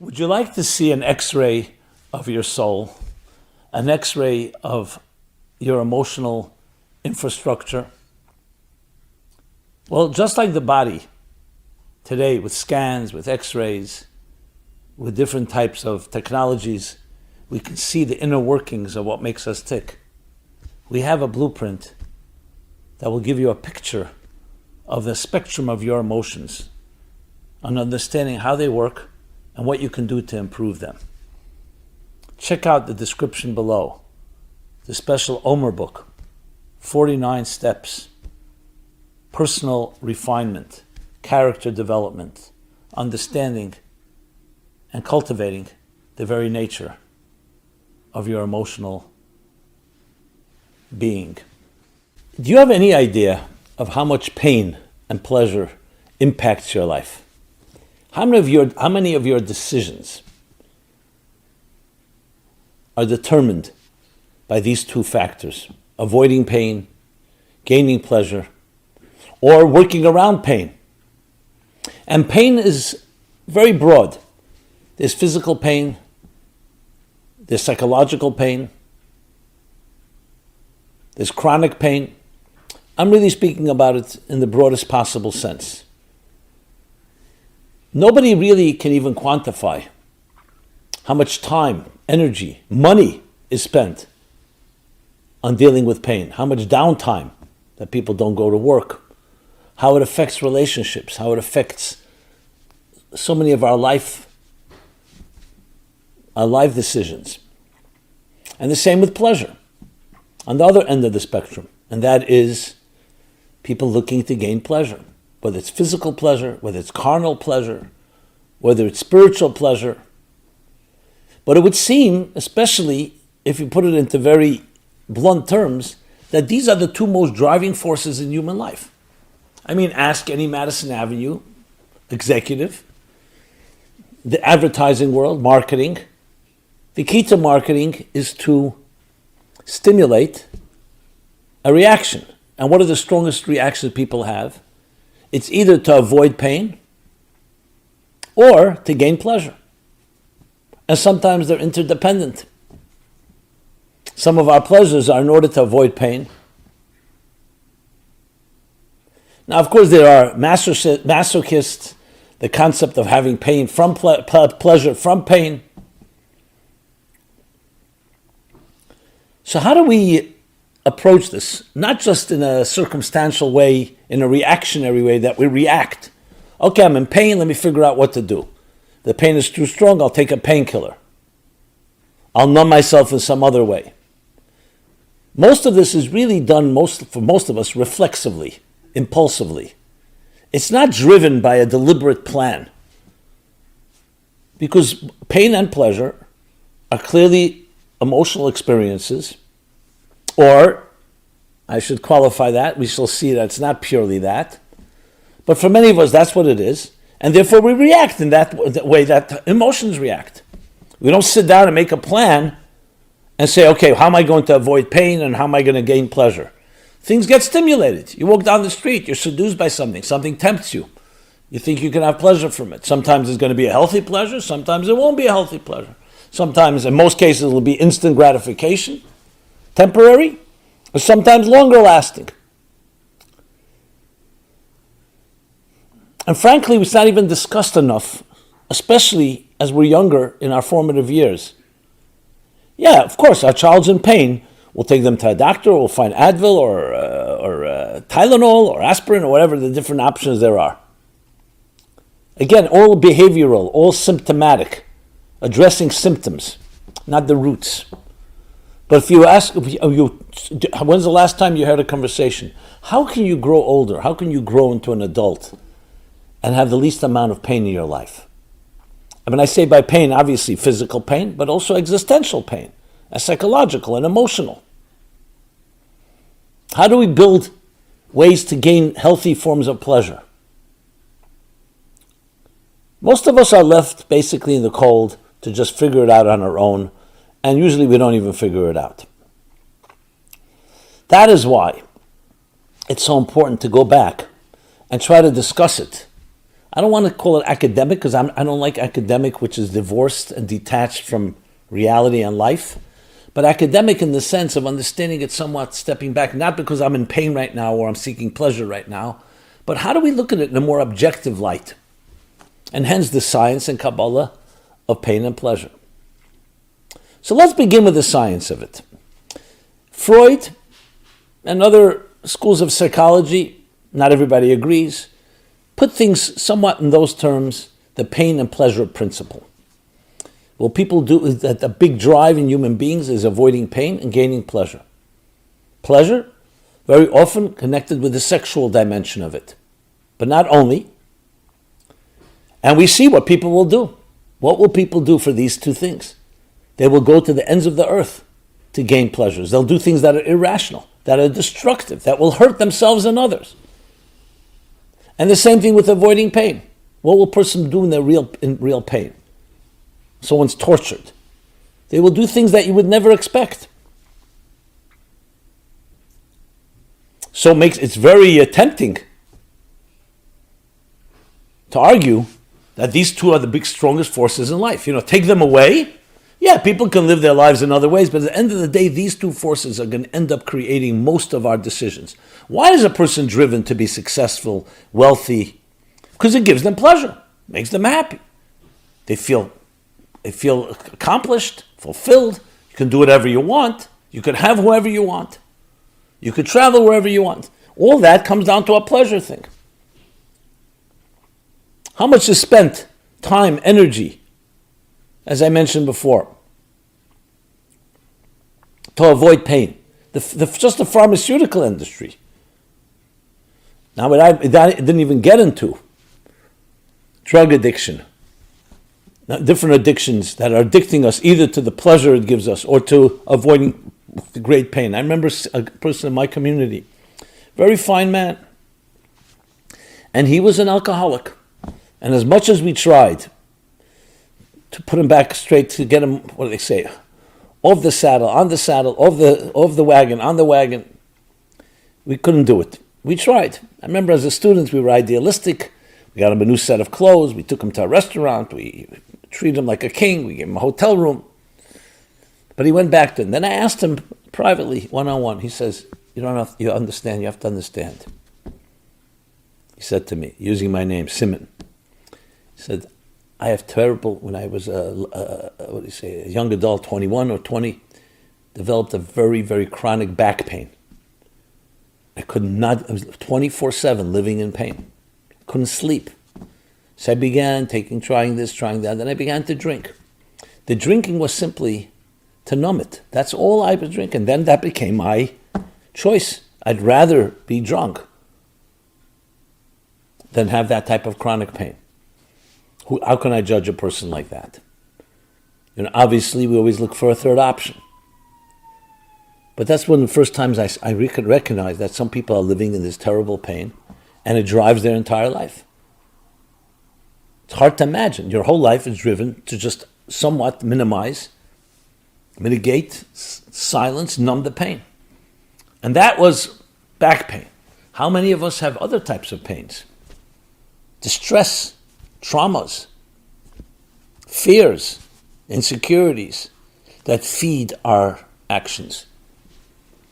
Would you like to see an X-ray of your soul, an X-ray of your emotional infrastructure? Well, just like the body today, with scans, with X-rays, with different types of technologies, we can see the inner workings of what makes us tick. We have a blueprint that will give you a picture of the spectrum of your emotions, an understanding how they work and what you can do to improve them. Check out the description below, the special Omer book, 49 steps, personal refinement, character development, understanding and cultivating the very nature of your emotional being. Do you have any idea of how much pain and pleasure impacts your life? How many of your decisions are determined by these two factors: avoiding pain, gaining pleasure, or working around pain? And pain is very broad. There's physical pain, there's psychological pain, there's chronic pain. I'm really speaking about it in the broadest possible sense. Nobody really can even quantify how much time, energy, money is spent on dealing with pain, how much downtime that people don't go to work, how it affects relationships, how it affects so many of our life decisions. And the same with pleasure, on the other end of the spectrum, and that is people looking to gain pleasure, whether it's physical pleasure, whether it's carnal pleasure, whether it's spiritual pleasure. But it would seem, especially if you put it into very blunt terms, that these are the two most driving forces in human life. I mean, ask any Madison Avenue executive, the advertising world, marketing. The key to marketing is to stimulate a reaction. And what are the strongest reactions people have? It's either to avoid pain or to gain pleasure. And sometimes they're interdependent. Some of our pleasures are in order to avoid pain. Now, of course, there are masochists, the concept of having pain from pleasure from pain. So how do we approach this? Not just in a circumstantial way, in a reactionary way that we react. Okay, I'm in pain, let me figure out what to do. The pain is too strong, I'll take a painkiller. I'll numb myself in some other way. Most of this is really done, for most of us, reflexively, impulsively. It's not driven by a deliberate plan. Because pain and pleasure are clearly emotional experiences, or I should qualify that, we shall see that it's not purely that, but for many of us that's what it is, and therefore we react in that way that emotions react. We don't sit down and make a plan and say, okay, how am I going to avoid pain and how am I going to gain pleasure? Things get stimulated. You walk down the street, you're seduced by something tempts you. You think you can have pleasure from it. Sometimes it's going to be a healthy pleasure, sometimes it won't be a healthy pleasure. Sometimes, in most cases, it will be instant gratification, temporary, or sometimes longer lasting. And frankly, it's not even discussed enough, especially as we're younger in our formative years. Yeah, of course, our child's in pain. We'll take them to a doctor, we'll find Advil or Tylenol or aspirin or whatever the different options there are. Again, all behavioral, all symptomatic, addressing symptoms, not the roots. But if you ask, when's the last time you had a conversation? How can you grow older? How can you grow into an adult and have the least amount of pain in your life? I mean, I say by pain, obviously physical pain, but also existential pain, and psychological and emotional. How do we build ways to gain healthy forms of pleasure? Most of us are left basically in the cold to just figure it out on our own, and usually we don't even figure it out. That is why it's so important to go back and try to discuss it I don't want to call it academic because I don't like academic, which is divorced and detached from reality and life. But academic in the sense of understanding it somewhat, stepping back, not because I'm in pain right now or I'm seeking pleasure right now, but how do we look at it in a more objective light? And hence the science and Kabbalah of pain and pleasure. So let's begin with the science of it. Freud and other schools of psychology, not everybody agrees, put things somewhat in those terms, the pain and pleasure principle. What people do is that the big drive in human beings is avoiding pain and gaining pleasure. Pleasure, very often connected with the sexual dimension of it. But not only. And we see what people will do. What will people do for these two things? They will go to the ends of the earth to gain pleasures. They'll do things that are irrational, that are destructive, that will hurt themselves and others. And the same thing with avoiding pain. What will a person do in real pain? Someone's tortured. They will do things that you would never expect. So it's very tempting to argue that these two are the big, strongest forces in life. Take them away. Yeah, people can live their lives in other ways, but at the end of the day, these two forces are going to end up creating most of our decisions. Why is a person driven to be successful, wealthy? Because it gives them pleasure, makes them happy. They feel accomplished, fulfilled. You can do whatever you want. You could have whoever you want. You could travel wherever you want. All that comes down to a pleasure thing. How much is spent, time, energy, as I mentioned before, to avoid pain? Just the pharmaceutical industry. Now, what I didn't even get into, drug addiction, different addictions that are addicting us either to the pleasure it gives us or to avoiding the great pain. I remember a person in my community, very fine man, and he was an alcoholic. And as much as we tried to put him back straight, to get him, what do they say, off the saddle, on the saddle, off the wagon, on the wagon, we couldn't do it. We tried. I remember as a student, we were idealistic. We got him a new set of clothes. We took him to a restaurant. We treated him like a king. We gave him a hotel room. But he went back to it. And then I asked him privately, one-on-one. He says, you have to understand. He said to me, using my name, Simon, he said, I have terrible, when I was a young adult, 21 or 20, developed a very, very chronic back pain. I was 24/7 living in pain. Couldn't sleep. So I began trying this, trying that, then I began to drink. The drinking was simply to numb it. That's all I was drinking. Then that became my choice. I'd rather be drunk than have that type of chronic pain. How can I judge a person like that? Obviously, we always look for a third option. But that's one of the first times I recognize that some people are living in this terrible pain, and it drives their entire life. It's hard to imagine. Your whole life is driven to just somewhat minimize, mitigate, silence, numb the pain. And that was back pain. How many of us have other types of pains? Distress, traumas, fears, insecurities that feed our actions,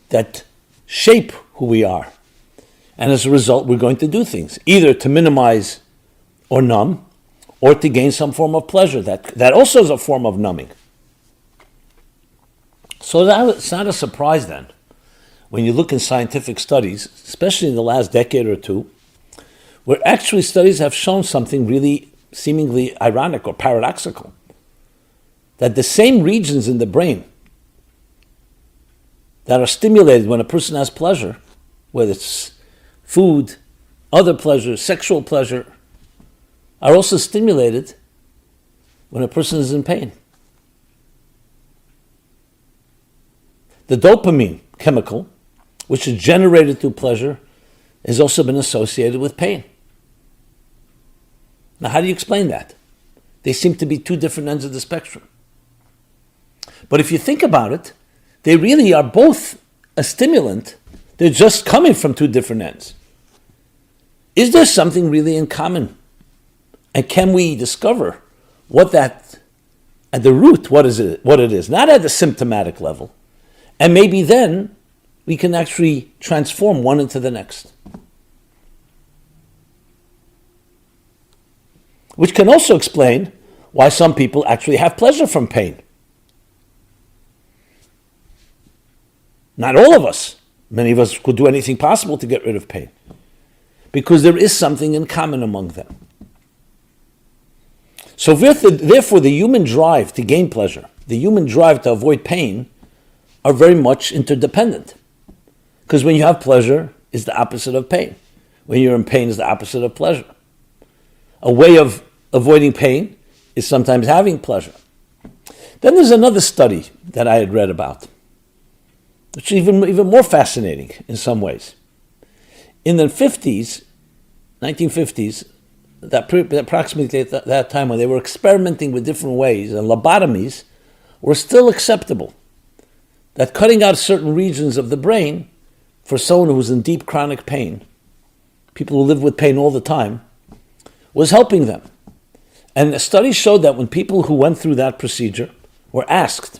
that shape who we are. And as a result, we're going to do things, either to minimize or numb, or to gain some form of pleasure. That also is a form of numbing. So it's not a surprise then, when you look in scientific studies, especially in the last decade or two, where actually studies have shown something really seemingly ironic or paradoxical, that the same regions in the brain that are stimulated when a person has pleasure, whether it's food, other pleasure, sexual pleasure, are also stimulated when a person is in pain. The dopamine chemical, which is generated through pleasure, has also been associated with pain. Now, how do you explain that? They seem to be two different ends of the spectrum. But if you think about it, they really are both a stimulant. They're just coming from two different ends. Is there something really in common And can we discover what that, at the root, what it is, not at the symptomatic level. And maybe then we can actually transform one into the next. Which can also explain why some people actually have pleasure from pain. Not all of us. Many of us could do anything possible to get rid of pain. Because there is something in common among them. So therefore, the human drive to gain pleasure, the human drive to avoid pain, are very much interdependent. Because when you have pleasure, is the opposite of pain. When you're in pain, is the opposite of pleasure. A way of avoiding pain is sometimes having pleasure. Then there's another study that I had read about, which is even more fascinating in some ways. In the 1950s, approximately at that time when they were experimenting with different ways, and lobotomies were still acceptable, that cutting out certain regions of the brain for someone who was in deep chronic pain, people who live with pain all the time, was helping them. And the study showed that when people who went through that procedure were asked,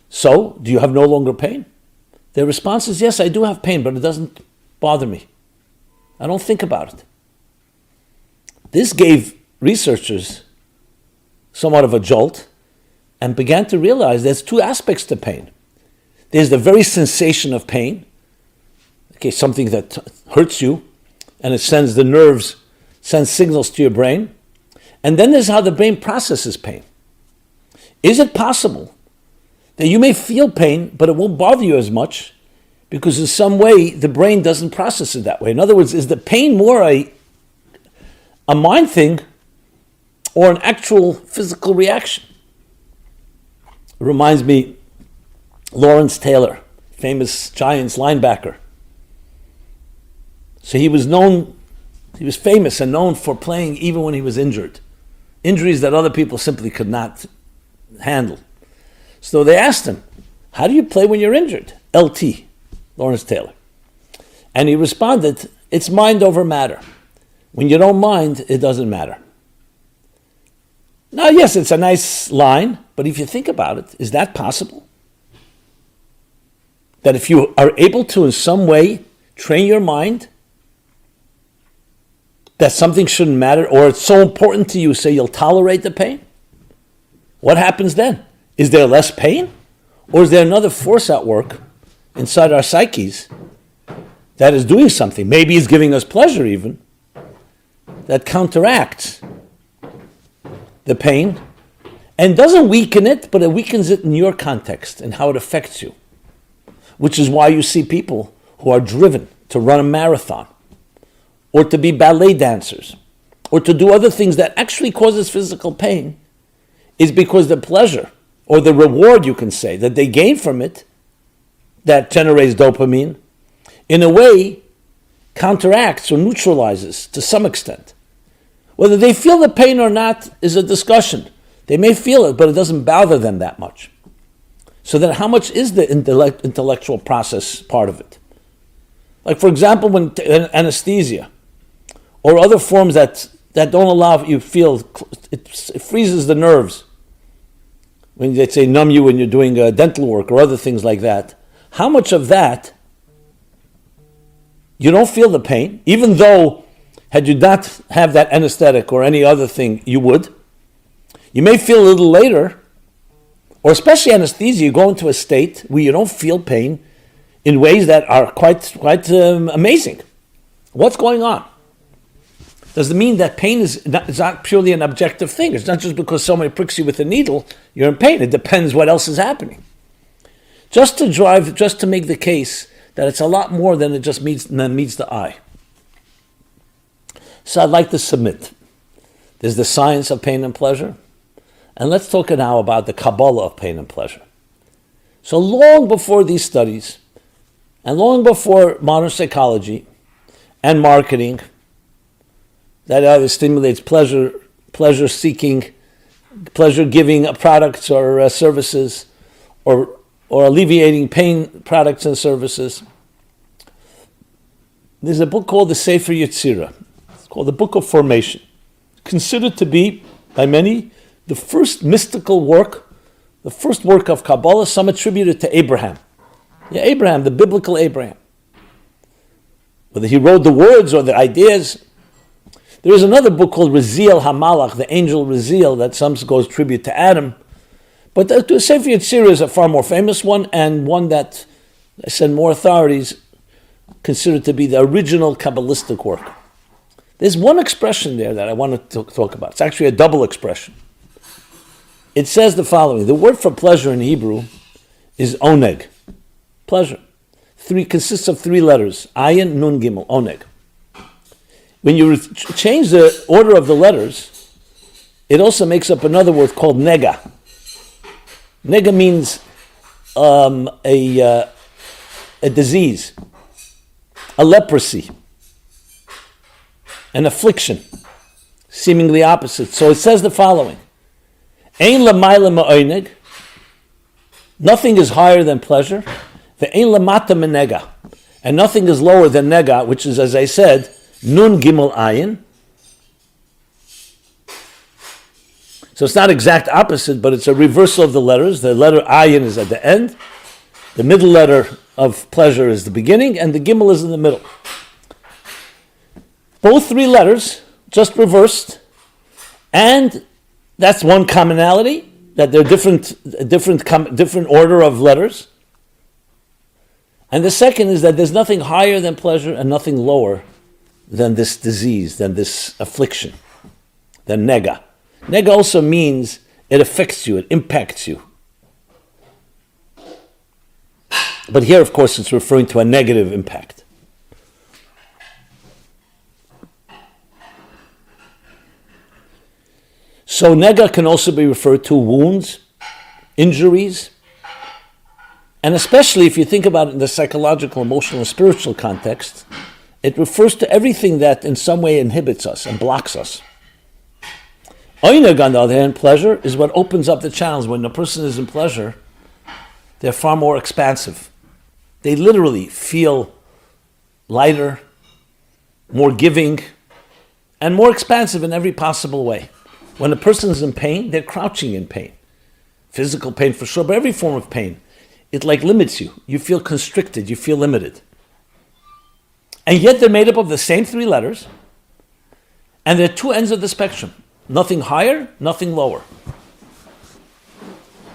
so, do you have no longer pain? Their response is, yes, I do have pain, but it doesn't bother me. I don't think about it. This gave researchers somewhat of a jolt and began to realize there's two aspects to pain. There's the very sensation of pain, something that hurts you, and it sends signals to your brain. And then there's how the brain processes pain. Is it possible that you may feel pain, but it won't bother you as much because in some way the brain doesn't process it that way? In other words, is the pain more a mind thing or an actual physical reaction? It reminds me, Lawrence Taylor, famous Giants linebacker. So he was famous and known for playing even when he was injured. Injuries that other people simply could not handle. So they asked him, how do you play when you're injured? LT, Lawrence Taylor. And he responded, it's mind over matter. When you don't mind, it doesn't matter. Now, yes, it's a nice line, but if you think about it, is that possible? That if you are able to in some way train your mind, that something shouldn't matter, or it's so important to you, say you'll tolerate the pain? What happens then? Is there less pain? Or is there another force at work inside our psyches that is doing something? Maybe it's giving us pleasure even, that counteracts the pain and doesn't weaken it, but it weakens it in your context and how it affects you. Which is why you see people who are driven to run a marathon, or to be ballet dancers, or to do other things that actually causes physical pain, is because the pleasure, or the reward, you can say, that they gain from it, that generates dopamine, in a way counteracts or neutralizes to some extent. Whether they feel the pain or not is a discussion. They may feel it, but it doesn't bother them that much. So then how much is the intellectual process part of it? Like, for example, when anesthesia, or other forms that don't allow you feel, it freezes the nerves. When they say numb you when you're doing dental work or other things like that, how much of that you don't feel the pain, even though had you not have that anesthetic or any other thing, you would. You may feel a little later, or especially anesthesia, you go into a state where you don't feel pain in ways that are quite amazing. What's going on? Does it mean that pain is not purely an objective thing? It's not just because somebody pricks you with a needle, you're in pain. It depends what else is happening. Just to make the case that it's a lot more than it just meets the eye. So I'd like to submit. There's the science of pain and pleasure. And let's talk now about the Kabbalah of pain and pleasure. So long before these studies, and long before modern psychology and marketing, that either stimulates pleasure-seeking, pleasure-giving products or services, or alleviating pain products and services. There's a book called The Sefer Yetzirah. It's called the Book of Formation, considered to be, by many, the first mystical work, the first work of Kabbalah, some attribute it to Abraham. Yeah, Abraham, the biblical Abraham. Whether he wrote the words or the ideas. There is another book called Raziel HaMalach, the angel Raziel, that some goes tribute to Adam. But the Sefer Yetzirah is a far more famous one, and one that, I said, more authorities consider to be the original Kabbalistic work. There's one expression there that I want to talk about. It's actually a double expression. It says the following. The word for pleasure in Hebrew is oneg, pleasure. Consists of three letters, ayin, nun, gimel, oneg. When you change the order of the letters, it also makes up another word called nega. Nega means a disease, a leprosy, an affliction, seemingly opposite. So it says the following. Ein lamayla ma'oneg, nothing is higher than pleasure. Ve'ein lamata menega, and nothing is lower than nega, which is, as I said, nun gimel ayin. So it's not exact opposite, but it's a reversal of the letters. The letter ayin is at the end, the middle letter of pleasure is the beginning, and the gimel is in the middle. Both three letters, just reversed, and that's one commonality, that they're different order of letters. And the second is that there's nothing higher than pleasure and nothing lower than this disease, than this affliction, than nega. Nega also means it affects you, it impacts you. But here, of course, it's referring to a negative impact. So nega can also be referred to wounds, injuries, and especially if you think about it in the psychological, emotional, and spiritual context, it refers to everything that in some way inhibits us and blocks us. Oineg, on the other hand, pleasure, is what opens up the channels. When a person is in pleasure, they're far more expansive. They literally feel lighter, more giving, and more expansive in every possible way. When a person is in pain, they're crouching in pain. Physical pain for sure, but every form of pain. It like limits you. You feel constricted, you feel limited. And yet they're made up of the same three letters, and they're two ends of the spectrum. Nothing higher, nothing lower.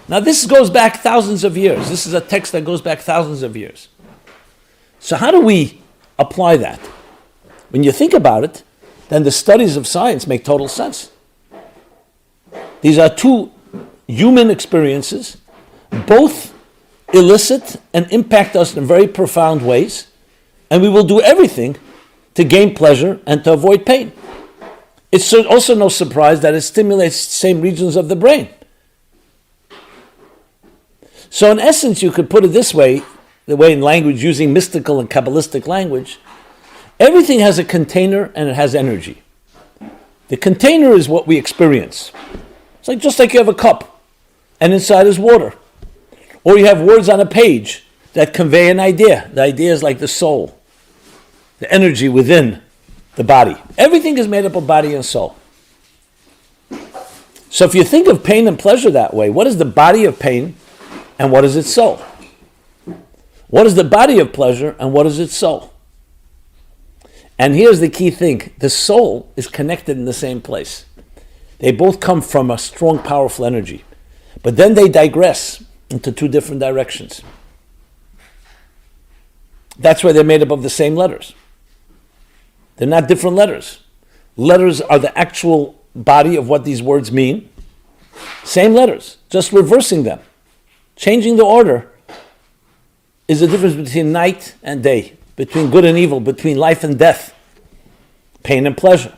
Now this goes back thousands of years. This is a text that goes back thousands of years. So how do we apply that? When you think about it, then the studies of science make total sense. These are two human experiences, both elicit and impact us in very profound ways, and we will do everything to gain pleasure and to avoid pain. It's also no surprise that it stimulates the same regions of the brain. So in essence, you could put it this way, the way in language, using mystical and Kabbalistic language, everything has a container and it has energy. The container is what we experience. It's like just like you have a cup, and inside is water. Or you have words on a page that convey an idea. The idea is like the soul, the energy within the body. Everything is made up of body and soul. So if you think of pain and pleasure that way, what is the body of pain and what is its soul? What is the body of pleasure and what is its soul? And here's the key thing. The soul is connected in the same place. They both come from a strong, powerful energy. But then they digress into two different directions. That's why they're made up of the same letters. They're not different letters. Letters are the actual body of what these words mean. Same letters, just reversing them. Changing the order is the difference between night and day, between good and evil, between life and death, pain and pleasure.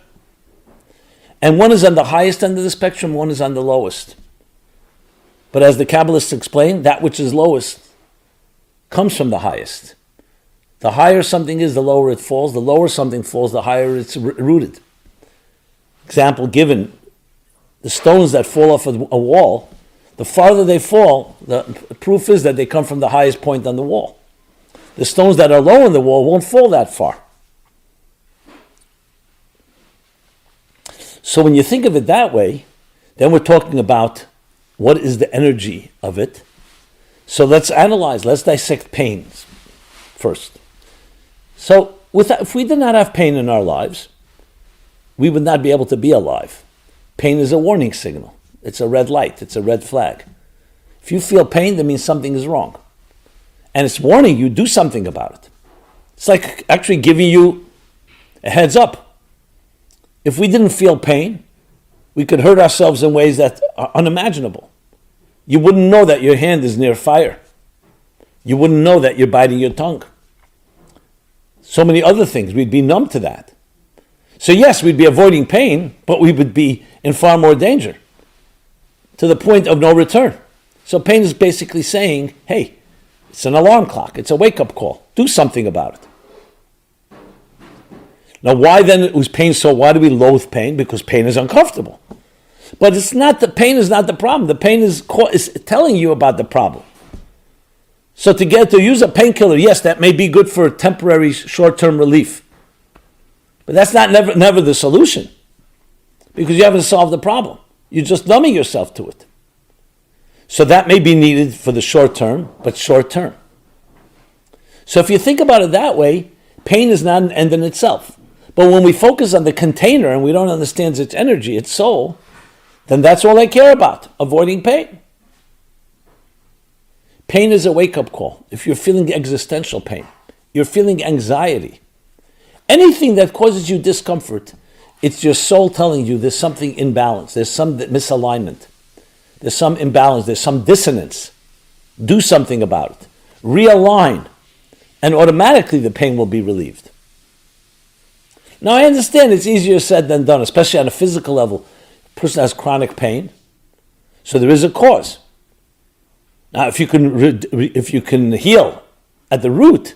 And one is on the highest end of the spectrum, one is on the lowest. But as the Kabbalists explain, that which is lowest comes from the highest. The higher something is, the lower it falls. The lower something falls, the higher it's rooted. Example given, the stones that fall off a wall, the farther they fall, the proof is that they come from the highest point on the wall. The stones that are low on the wall won't fall that far. So when you think of it that way, then we're talking about what is the energy of it. So let's analyze, let's dissect pains first. So if we did not have pain in our lives, we would not be able to be alive. Pain is a warning signal. It's a red light. It's a red flag. If you feel pain, that means something is wrong. And it's warning you, do something about it. It's like actually giving you a heads up. If we didn't feel pain, we could hurt ourselves in ways that are unimaginable. You wouldn't know that your hand is near fire. You wouldn't know that you're biting your tongue. So many other things, we'd be numb to that. So yes, we'd be avoiding pain, but we would be in far more danger, to the point of no return. So pain is basically saying, hey, it's an alarm clock, it's a wake-up call. Do something about it. Now why then was pain so, why do we loathe pain? Because pain is uncomfortable. But it's not, the pain is not the problem. The pain is telling you about the problem. So to use a painkiller, yes, that may be good for temporary short-term relief. But that's never the solution. Because you haven't solved the problem. You're just numbing yourself to it. So that may be needed for the short term, but short term. So if you think about it that way, pain is not an end in itself. But when we focus on the container and we don't understand its energy, its soul, then that's all I care about, avoiding pain. Pain is a wake-up call. If you're feeling existential pain, you're feeling anxiety, anything that causes you discomfort, it's your soul telling you there's something imbalanced, there's some misalignment, there's some imbalance, there's some dissonance. Do something about it. Realign, and automatically the pain will be relieved. Now I understand it's easier said than done, especially on a physical level. A person has chronic pain, so there is a cause. Now if you can heal at the root,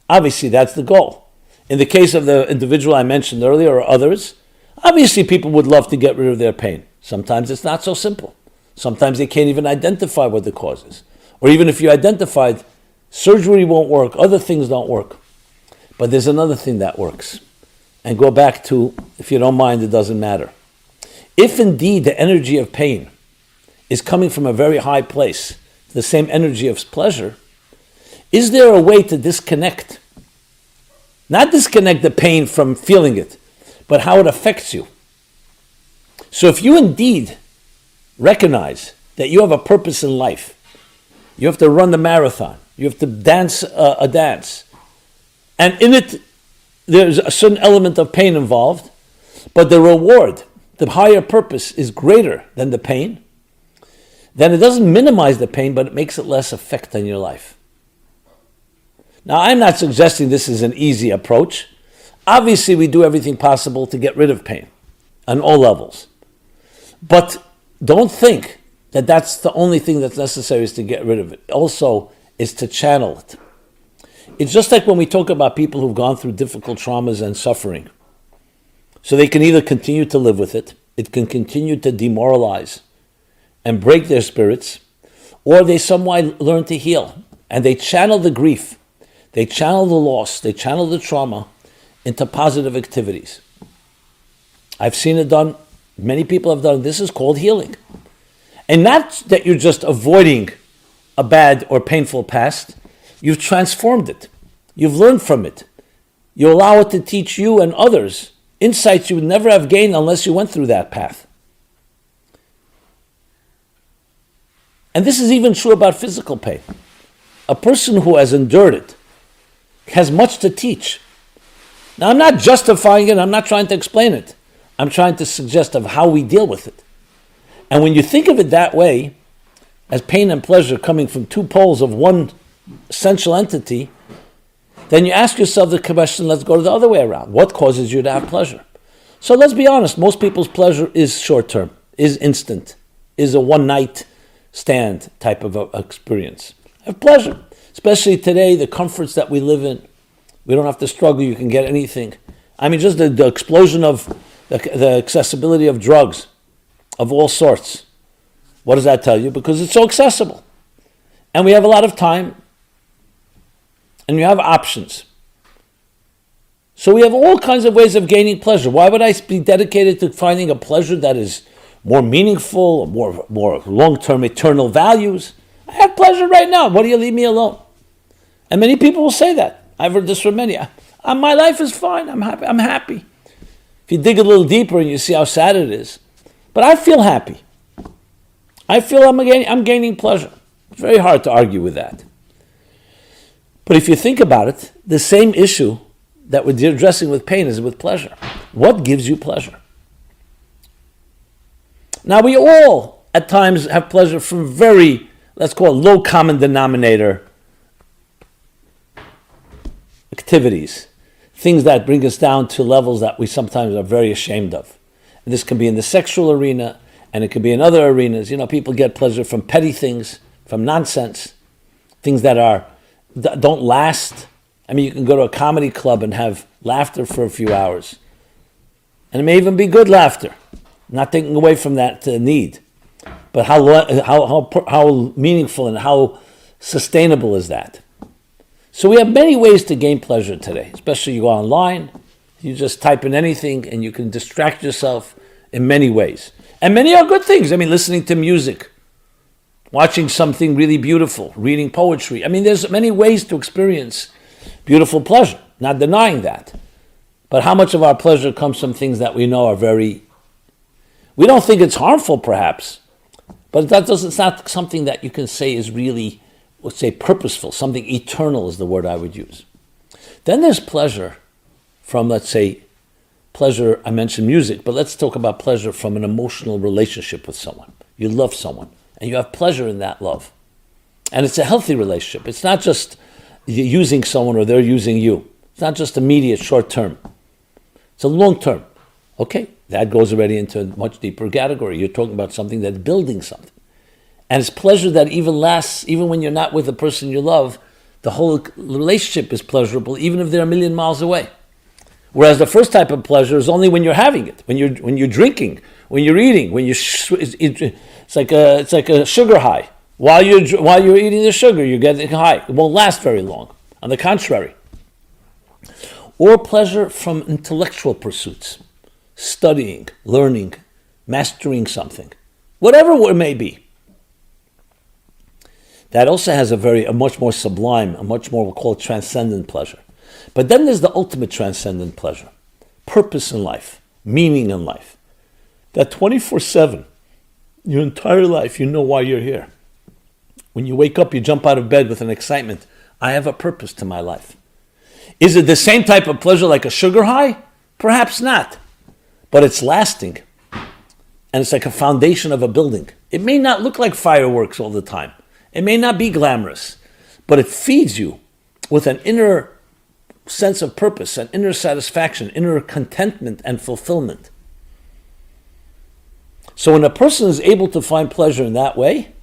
obviously that's the goal. In the case of the individual I mentioned earlier or others, obviously people would love to get rid of their pain. Sometimes it's not so simple. Sometimes they can't even identify what the cause is. Or even if you identified, surgery won't work, other things don't work. But there's another thing that works. And go back to, if you don't mind, it doesn't matter. If indeed the energy of pain is coming from a very high place, the same energy of pleasure, is there a way to disconnect? Not disconnect the pain from feeling it, but how it affects you. So if you indeed recognize that you have a purpose in life, you have to run the marathon, you have to dance a dance, and in it there's a certain element of pain involved, but the reward, the higher purpose is greater than the pain, then it doesn't minimize the pain, but it makes it less effect on your life. Now, I'm not suggesting this is an easy approach. Obviously, we do everything possible to get rid of pain on all levels. But don't think that that's the only thing that's necessary is to get rid of it. Also, is to channel it. It's just like when we talk about people who've gone through difficult traumas and suffering. So they can either continue to live with it, it can continue to demoralize and break their spirits, or they somewhat learn to heal and they channel the grief, they channel the loss, they channel the trauma into positive activities. I've seen it done, many people have done it. This is called healing. And not that you're just avoiding a bad or painful past, you've transformed it. You've learned from it. You allow it to teach you and others insights you would never have gained unless you went through that path. And this is even true about physical pain. A person who has endured it has much to teach. Now, I'm not justifying it, I'm not trying to explain it. I'm trying to suggest of how we deal with it. And when you think of it that way, as pain and pleasure coming from two poles of one essential entity, then you ask yourself the question, let's go the other way around. What causes you to have pleasure? So let's be honest, most people's pleasure is short-term, is instant, is a one-night stand type of experience. Have pleasure, especially today, the comforts that we live in. We don't have to struggle, you can get anything. I mean, just the explosion of the accessibility of drugs of all sorts. What does that tell you? Because it's so accessible. And we have a lot of time, and you have options. So we have all kinds of ways of gaining pleasure. Why would I be dedicated to finding a pleasure that is more meaningful, more long-term eternal values? I have pleasure right now. Why do you leave me alone? And many people will say that. I've heard this from many. My life is fine. I'm happy. If you dig a little deeper and you see how sad it is. But I feel happy. I feel I'm gaining pleasure. It's very hard to argue with that. But if you think about it, the same issue that we're addressing with pain is with pleasure. What gives you pleasure? Now, we all, at times, have pleasure from very, let's call it low common denominator activities, things that bring us down to levels that we sometimes are very ashamed of. And this can be in the sexual arena, and it can be in other arenas. People get pleasure from petty things, from nonsense, things that don't last. I mean, you can go to a comedy club and have laughter for a few hours. And it may even be good laughter, not taking away from that need. But how meaningful and how sustainable is that? So we have many ways to gain pleasure today, especially you go online, you just type in anything and you can distract yourself in many ways. And many are good things. I mean, listening to music, watching something really beautiful, reading poetry. I mean, there's many ways to experience beautiful pleasure, not denying that. But how much of our pleasure comes from things that we know are we don't think it's harmful perhaps, but it's not something that you can say is really, let's say, purposeful, something eternal is the word I would use. Then there's pleasure from, let's say, pleasure, I mentioned music, but let's talk about pleasure from an emotional relationship with someone. You love someone, and you have pleasure in that love. And it's a healthy relationship. It's not just using someone or they're using you. It's not just immediate, short term. It's a long term. Okay, that goes already into a much deeper category. You're talking about something that's building something. And it's pleasure that even lasts, even when you're not with the person you love, the whole relationship is pleasurable, even if they're a million miles away. Whereas the first type of pleasure is only when you're having it, when you're drinking, when you're eating, it's like a sugar high. While you're eating the sugar, you're getting high. It won't last very long. On the contrary. Or pleasure from intellectual pursuits, studying, learning, mastering something, whatever it may be. That also has a much more sublime, a much more, we'll call it transcendent pleasure. But then there's the ultimate transcendent pleasure, purpose in life, meaning in life. That 24/7, your entire life, you know why you're here. When you wake up, you jump out of bed with an excitement. I have a purpose to my life. Is it the same type of pleasure like a sugar high? Perhaps not. But it's lasting. And it's like a foundation of a building. It may not look like fireworks all the time. It may not be glamorous. But it feeds you with an inner sense of purpose, an inner satisfaction, inner contentment and fulfillment. So when a person is able to find pleasure in that way,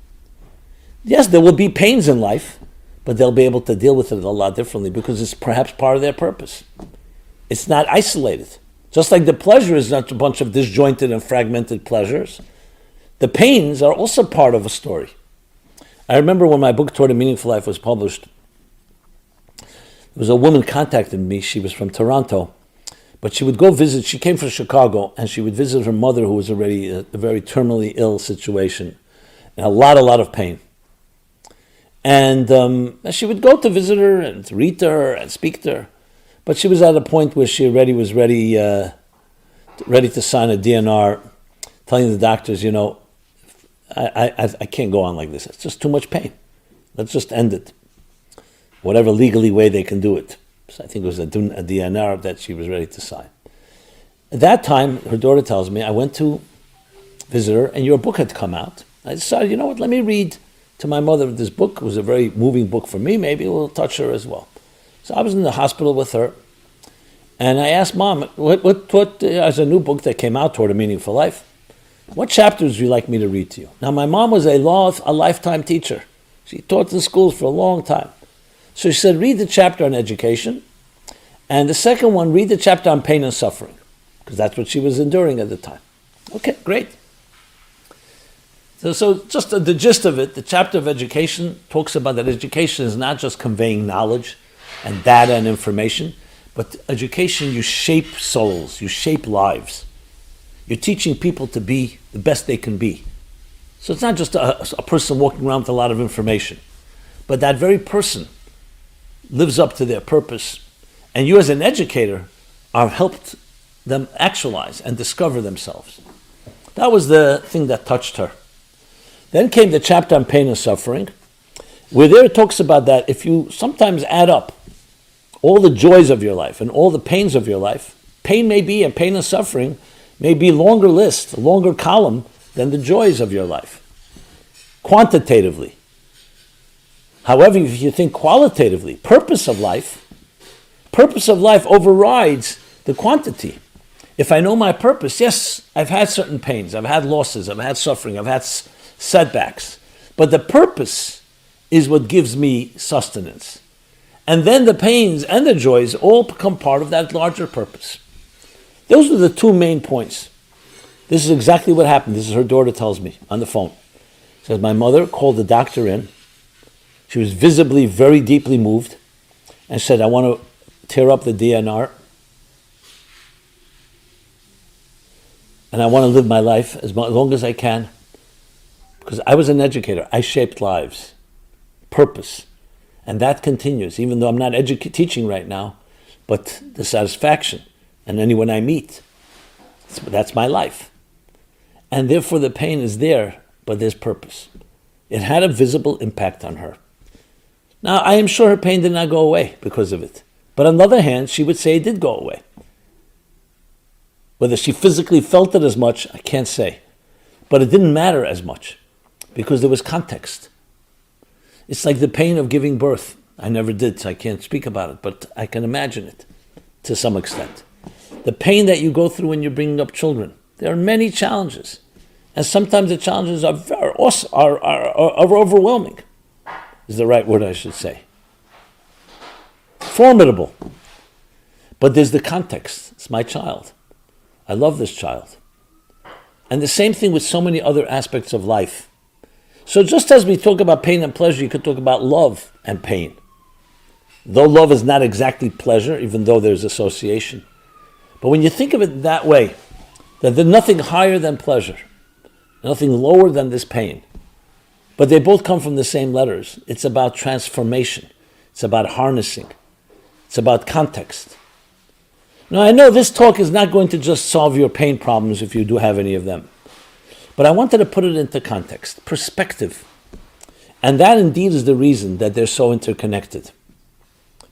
yes, there will be pains in life, but they'll be able to deal with it a lot differently because it's perhaps part of their purpose. It's not isolated. Just like the pleasure is not a bunch of disjointed and fragmented pleasures, the pains are also part of a story. I remember when my book, Toward a Meaningful Life, was published, there was a woman contacted me. She was from Toronto, but she would go visit. She came from Chicago, and she would visit her mother, who was already in a very terminally ill situation, and a lot of pain. And she would go to visit her and to read to her and speak to her. But she was at a point where she already was ready to sign a DNR, telling the doctors, I can't go on like this. It's just too much pain. Let's just end it. Whatever legally way they can do it. So I think it was a DNR that she was ready to sign. At that time, her daughter tells me, I went to visit her, and your book had come out. I decided, let me read to my mother this book. It was a very moving book for me. Maybe it will touch her as well. So I was in the hospital with her, and I asked Mom, what as a new book that came out, Toward a Meaningful Life, what chapters would you like me to read to you? Now, my mom was a lifetime teacher. She taught in schools for a long time. So she said, read the chapter on education, and the second one, read the chapter on pain and suffering, because that's what she was enduring at the time. Okay, great. So just the gist of it, the chapter of education talks about that education is not just conveying knowledge and data and information, But education, you shape souls, you shape lives. You're teaching people to be the best they can be. So it's not just a person walking around with a lot of information, but that very person lives up to their purpose, and you as an educator are helped them actualize and discover themselves. That was the thing that touched her. Then came the chapter on pain and suffering, where there it talks about that if you sometimes add up all the joys of your life and all the pains of your life, pain may be, and pain and suffering may be a longer list, a longer column than the joys of your life, quantitatively. However, if you think qualitatively, purpose of life overrides the quantity. If I know my purpose, yes, I've had certain pains, I've had losses, I've had suffering, I've had setbacks, but the purpose is what gives me sustenance. And then the pains and the joys all become part of that larger purpose. Those are the two main points. This is exactly what happened. This is her daughter tells me on the phone. She says, my mother called the doctor in. She was visibly very deeply moved and said, I want to tear up the DNR and I want to live my life as long as I can, because I was an educator. I shaped lives, purpose, and that continues, even though I'm not teaching right now, but the satisfaction, and anyone I meet, that's my life. And therefore the pain is there, but there's purpose. It had a visible impact on her. Now, I am sure her pain did not go away because of it. But on the other hand, she would say it did go away. Whether she physically felt it as much, I can't say. But it didn't matter as much because there was context. It's like the pain of giving birth. I never did, so I can't speak about it, but I can imagine it to some extent. The pain that you go through when you're bringing up children. There are many challenges. And sometimes the challenges are overwhelming, is the right word I should say. Formidable. But there's the context. It's my child. I love this child. And the same thing with so many other aspects of life. So just as we talk about pain and pleasure, you could talk about love and pain. Though love is not exactly pleasure, even though there's association. But when you think of it that way, that there's nothing higher than pleasure, nothing lower than this pain, but they both come from the same letters. It's about transformation. It's about harnessing. It's about context. Now, I know this talk is not going to just solve your pain problems if you do have any of them. But I wanted to put it into context, perspective. And that indeed is the reason that they're so interconnected.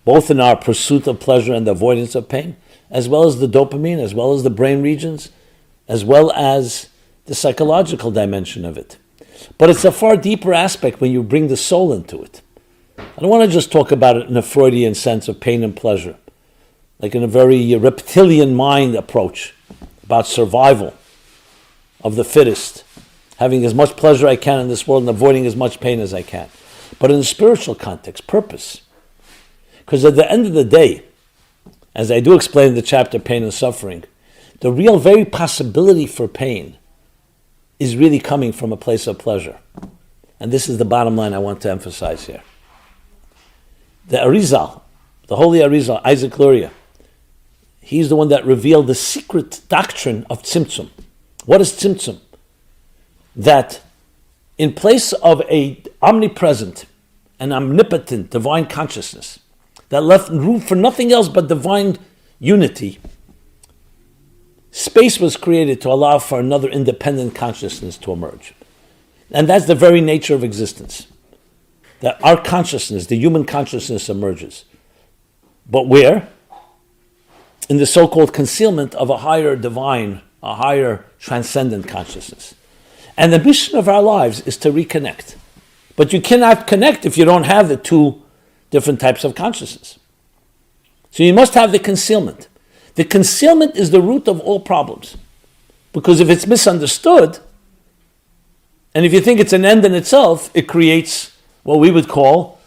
Both in our pursuit of pleasure and the avoidance of pain, as well as the dopamine, as well as the brain regions, as well as the psychological dimension of it. But it's a far deeper aspect when you bring the soul into it. I don't want to just talk about it in a Freudian sense of pain and pleasure, like in a very reptilian mind approach about survival of the fittest, having as much pleasure I can in this world and avoiding as much pain as I can. But in the spiritual context, purpose. Because at the end of the day, as I do explain in the chapter Pain and Suffering, the real very possibility for pain is really coming from a place of pleasure. And this is the bottom line I want to emphasize here. The Arizal, the holy Arizal, Isaac Luria, he's the one that revealed the secret doctrine of Tzimtzum. What is Tzimtzum? That in place of a omnipresent and omnipotent divine consciousness that left room for nothing else but divine unity, space was created to allow for another independent consciousness to emerge. And that's the very nature of existence. That our consciousness, the human consciousness, emerges. But where? In the so-called concealment of a higher divine, a higher transcendent consciousness. And the mission of our lives is to reconnect. But you cannot connect if you don't have the two different types of consciousness. So you must have the concealment. The concealment is the root of all problems. Because if it's misunderstood, and if you think it's an end in itself, it creates what we would call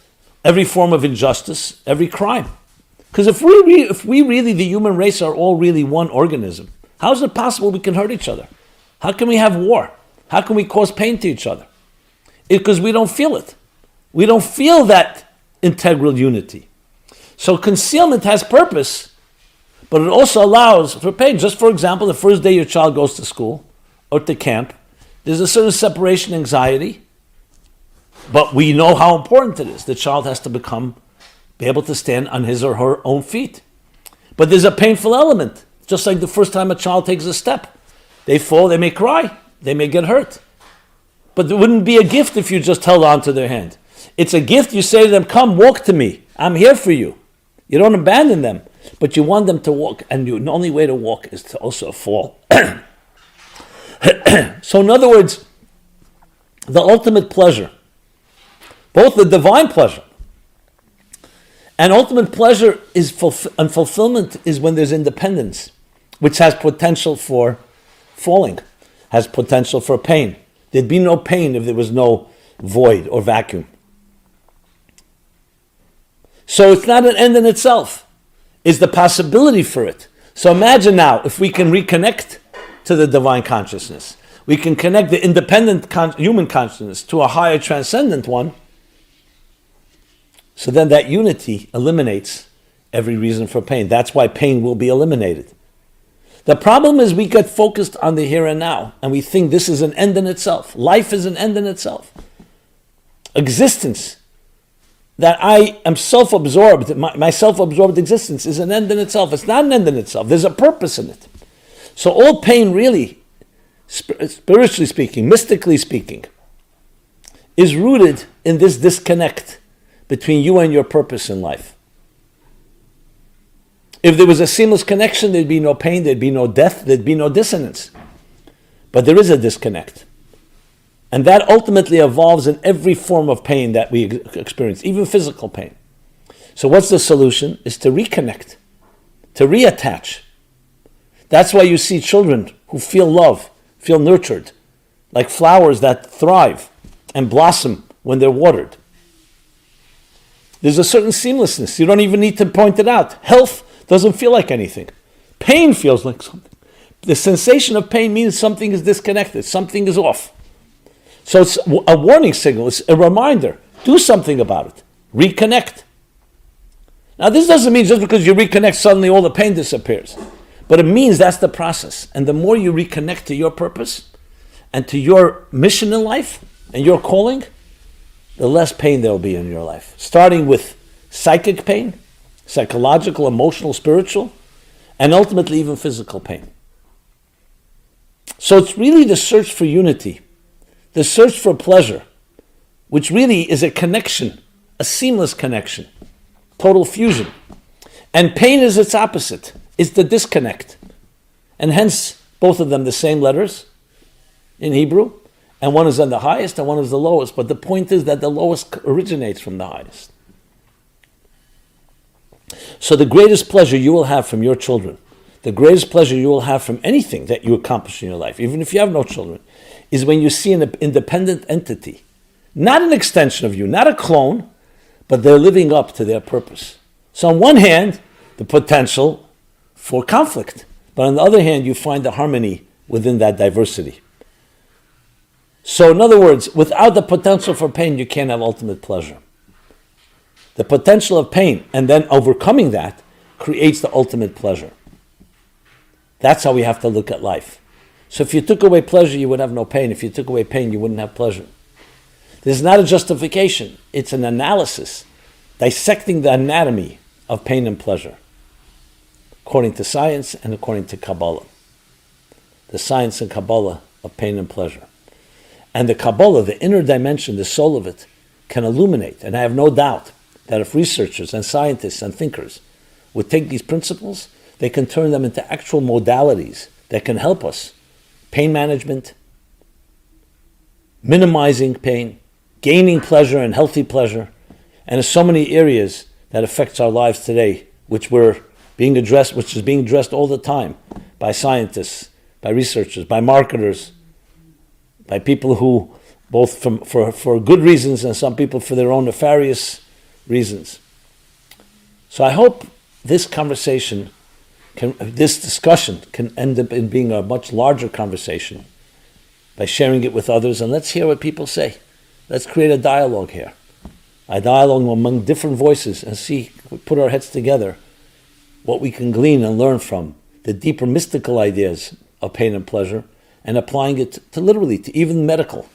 every form of injustice, every crime. Because if we really, the human race, are all really one organism, how is it possible we can hurt each other? How can we have war? How can we cause pain to each other? Because we don't feel it. We don't feel that integral unity. So concealment has purpose but it also allows for pain. Just for example, the first day your child goes to school or to camp, there's a certain separation anxiety, but we know how important it is. The child has to be able to stand on his or her own feet. But there's a painful element, just like the first time a child takes a step. They fall, they may cry, they may get hurt. But it wouldn't be a gift if you just held on to their hand. It's a gift, you say to them, come walk to me, I'm here for you. You don't abandon them, but you want them to walk, and the only way to walk is to also fall. So in other words, the ultimate pleasure, both the divine pleasure and ultimate pleasure is and fulfillment is when there's independence, which has potential for falling, has potential for pain. There'd be no pain if there was no void or vacuum. So it's not an end in itself. It's the possibility for it. So imagine now, if we can reconnect to the divine consciousness, we can connect the independent human consciousness to a higher transcendent one, so then that unity eliminates every reason for pain. That's why pain will be eliminated. The problem is we get focused on the here and now, and we think this is an end in itself. Life is an end in itself. Existence, that I am self-absorbed, my self-absorbed existence is an end in itself. It's not an end in itself. There's a purpose in it. So all pain really, spiritually speaking, mystically speaking, is rooted in this disconnect between you and your purpose in life. If there was a seamless connection, there'd be no pain, there'd be no death, there'd be no dissonance. But there is a disconnect. And that ultimately evolves in every form of pain that we experience, even physical pain. So what's the solution? Is to reconnect, to reattach. That's why you see children who feel love, feel nurtured, like flowers that thrive and blossom when they're watered. There's a certain seamlessness. You don't even need to point it out. Health doesn't feel like anything. Pain feels like something. The sensation of pain means something is disconnected, something is off. So it's a warning signal, it's a reminder. Do something about it. Reconnect. Now this doesn't mean just because you reconnect suddenly all the pain disappears. But it means that's the process. And the more you reconnect to your purpose and to your mission in life and your calling, the less pain there will be in your life. Starting with psychic pain, psychological, emotional, spiritual, and ultimately even physical pain. So it's really the search for unity, the search for pleasure, which really is a connection, a seamless connection, total fusion. And pain is its opposite. It's the disconnect. And hence, both of them the same letters in Hebrew, and one is on the highest and one is the lowest. But the point is that the lowest originates from the highest. So the greatest pleasure you will have from your children, the greatest pleasure you will have from anything that you accomplish in your life, even if you have no children, is when you see an independent entity, not an extension of you, not a clone, but they're living up to their purpose. So on one hand, the potential for conflict, but on the other hand, you find the harmony within that diversity. So in other words, without the potential for pain, you can't have ultimate pleasure. The potential of pain and then overcoming that creates the ultimate pleasure. That's how we have to look at life. So if you took away pleasure, you would have no pain. If you took away pain, you wouldn't have pleasure. This is not a justification. It's an analysis, dissecting the anatomy of pain and pleasure, according to science and according to Kabbalah. The science and Kabbalah of pain and pleasure. And the Kabbalah, the inner dimension, the soul of it, can illuminate. And I have no doubt that if researchers and scientists and thinkers would take these principles, they can turn them into actual modalities that can help us. Pain management, minimizing pain, gaining pleasure and healthy pleasure, and in so many areas that affects our lives today, which is being addressed all the time by scientists, by researchers, by marketers, by people who, both for good reasons and some people for their own nefarious reasons. So I hope this discussion can end up in being a much larger conversation by sharing it with others, and let's hear what people say. Let's create a dialogue here. A dialogue among different voices and put our heads together what we can glean and learn from the deeper mystical ideas of pain and pleasure, and applying it to literally to even medical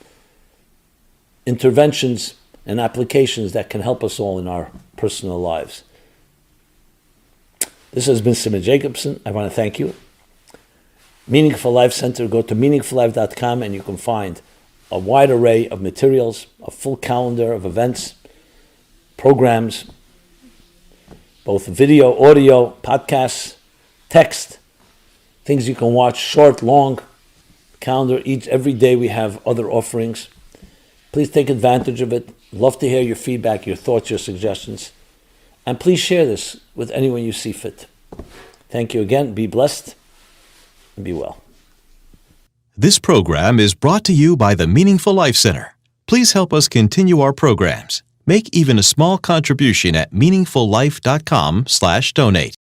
interventions and applications that can help us all in our personal lives. This has been Simon Jacobson. I want to thank you. Meaningful Life Center, go to meaningfullife.com and you can find a wide array of materials, a full calendar of events, programs, both video, audio, podcasts, text, things you can watch, short, long, calendar. Every day we have other offerings. Please take advantage of it. Love to hear your feedback, your thoughts, your suggestions. And please share this with anyone you see fit. Thank you again. Be blessed and be well. This program is brought to you by the Meaningful Life Center. Please help us continue our programs. Make even a small contribution at meaningfullife.com/donate.